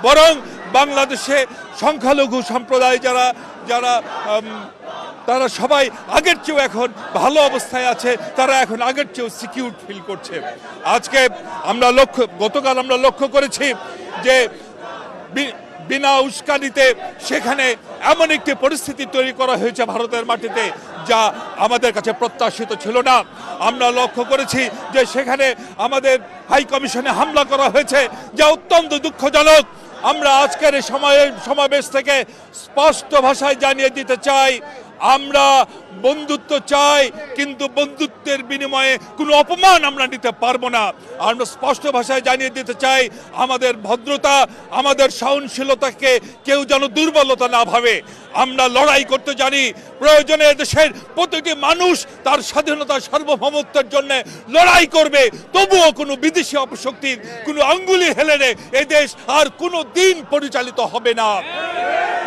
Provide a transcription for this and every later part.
বরং বাংলাদেশে সংখ্যালঘু সম্প্রদায় যারা যারা তারা সবাই আগের চেয়েও এখন ভালো অবস্থায় আছে, তারা এখন আগের চেয়েও সিকিউর ফিল করছে। আজকে গতকাল আমরা লক্ষ্য করেছি যে বিনা উস্কানিতে সেখানে এমন একটি পরিস্থিতি তৈরি করা হয়েছে ভারতের মাটিতে, যা আমাদের কাছে প্রত্যাশিত ছিল না। আমরা লক্ষ্য করেছি যে সেখানে আমাদের হাই কমিশনে হামলা করা হয়েছে, যা অত্যন্ত দুঃখজনক। আমরা আজকের এই সমাবেশ থেকে স্পষ্ট ভাষায় জানিয়ে দিতে চাই, আমরা বন্ধুত্ব চাই, কিন্তু বন্ধুত্বের বিনিময়ে কোনো অপমান আমরা নিতে পারবো না। আমরা স্পষ্ট ভাষায় জানিয়ে দিতে চাই, আমাদের ভদ্রতা, আমাদের সহনশীলতাকে কেউ যেন দুর্বলতা না ভাবে। আমরা লড়াই করতে জানি, প্রয়োজনে দেশের প্রতিটি মানুষ তার স্বাধীনতা সার্বভৌমত্বের জন্য লড়াই করবে, তবুও কোনো বিদেশি অপশক্তির কোনো আঙ্গুলি হেলে এ দেশ আর কোনো দিন পরিচালিত হবে না।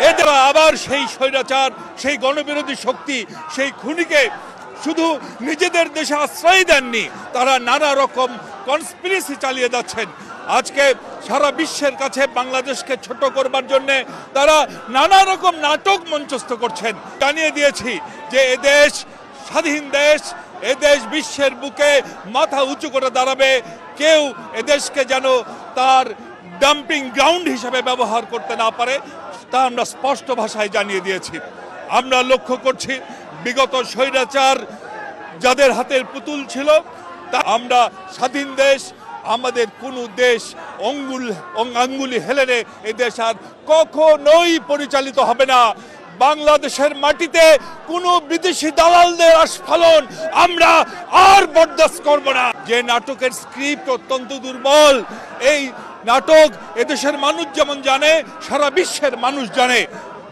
এদের আবার সেই স্বৈরাচার, সেই গণবিরোধী শক্তি, সেই খুনিকে শুধু নিজেদের দেশে আশ্রয় দেননি, তারা নানা রকম কনস্পিরেসি চালিয়ে যাচ্ছেন। আজকে সারা বিশ্বের কাছে বাংলাদেশকে ছোট করবার জন্য তারা নানা রকম নাটক মঞ্চস্থ করছেন। জানিয়ে দিয়েছি যে এদেশ স্বাধীন দেশ, এদেশ বিশ্বের বুকে মাথা উঁচু করে দাঁড়াবে। কেউ এদেশকে যেন তার ডাম্পিং গ্রাউন্ড হিসেবে ব্যবহার করতে না পারে, তা আমরা স্পষ্ট ভাষায় জানিয়ে দিয়েছি। আমরা লক্ষ্য করছি বিগত স্বৈরাচার যাদের হাতের পুতুল ছিল, তা আমরা স্বাধীন দেশ, আমাদের কোনো দেশ আঙ্গুলি হেলে এই দেশ আর কখনোই পরিচালিত হবে না। বাংলাদেশের মাটিতে কোনো বিদেশি দালালদের আস্ফালন আমরা আর বরদাস্ত করব না। যে নাটকের স্ক্রিপ্ট অত্যন্ত দুর্বল, এই নাটক এদেশের মানুষ যেমন জানে, সারা বিশ্বের মানুষ জানে।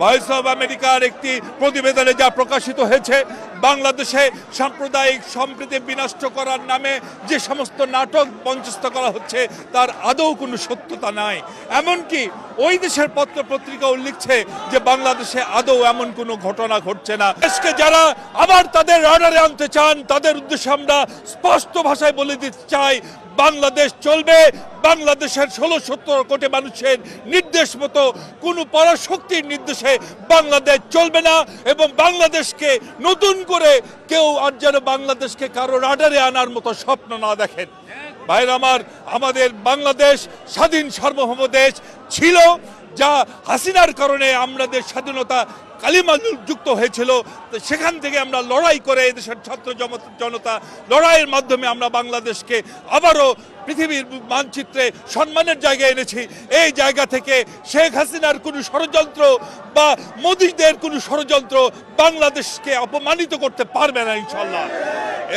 ভয়েস অব আমেরিকার একটি প্রতিবেদনে যা প্রকাশিত হয়েছে, বাংলাদেশে সাম্প্রদায়িক সম্প্রীতি বিনষ্ট করার নামে যে সমস্ত নাটক মঞ্চস্থ করা হচ্ছে তার আদৌ কোনো সত্যতা নাই। এমনকি ওই দেশের পত্র পত্রিকাও লিখছে যে বাংলাদেশে আদৌ এমন কোনো ঘটনা ঘটছে না। দেশকে যারা আবার তাদের রাডারে আনতে চান, তাদের উদ্দেশ্যে আমরা স্পষ্ট ভাষায় বলে দিতে চাই, বাংলাদেশ চলবে বাংলাদেশের 16-17 কোটি মানুষের নির্দেশ মতো, কোনো পরাশক্তির নির্দেশে বাংলাদেশ চলবে না। এবং বাংলাদেশকে নতুন করে কেউ আর যেন বাংলাদেশকে কারো রাডারে আনার মতো স্বপ্ন না দেখেন। ভাইরা আমার, আমাদের বাংলাদেশ স্বাধীন সার্বভৌম দেশ ছিল, যা হাসিনার কারণে আমাদের স্বাধীনতা কালিমা যুক্ত হয়েছিল। সেখান থেকে আমরা লড়াই করে এদেশের ছাত্র জনতা লড়াইয়ের মাধ্যমে আমরা বাংলাদেশকে আবারও পৃথিবীর মানচিত্রে সম্মানের জায়গায় এনেছি। এই জায়গা থেকে শেখ হাসিনার কোনো ষড়যন্ত্র বা মোদিদের কোনো ষড়যন্ত্র বাংলাদেশকে অপমানিত করতে পারবে না ইনশাল্লাহ।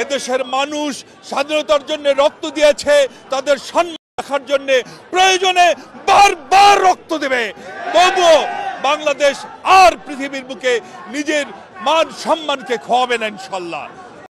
এদেশের মানুষ স্বাধীনতার জন্য রক্ত দিয়েছে, তাদের সম্মান রাখার জন্য প্রয়োজনে বারবার রক্ত দেবে, তবুও বাংলাদেশ আর পৃথিবীর বুকে নিজের মান সম্মানকে খোয়াবে না ইনশাল্লাহ।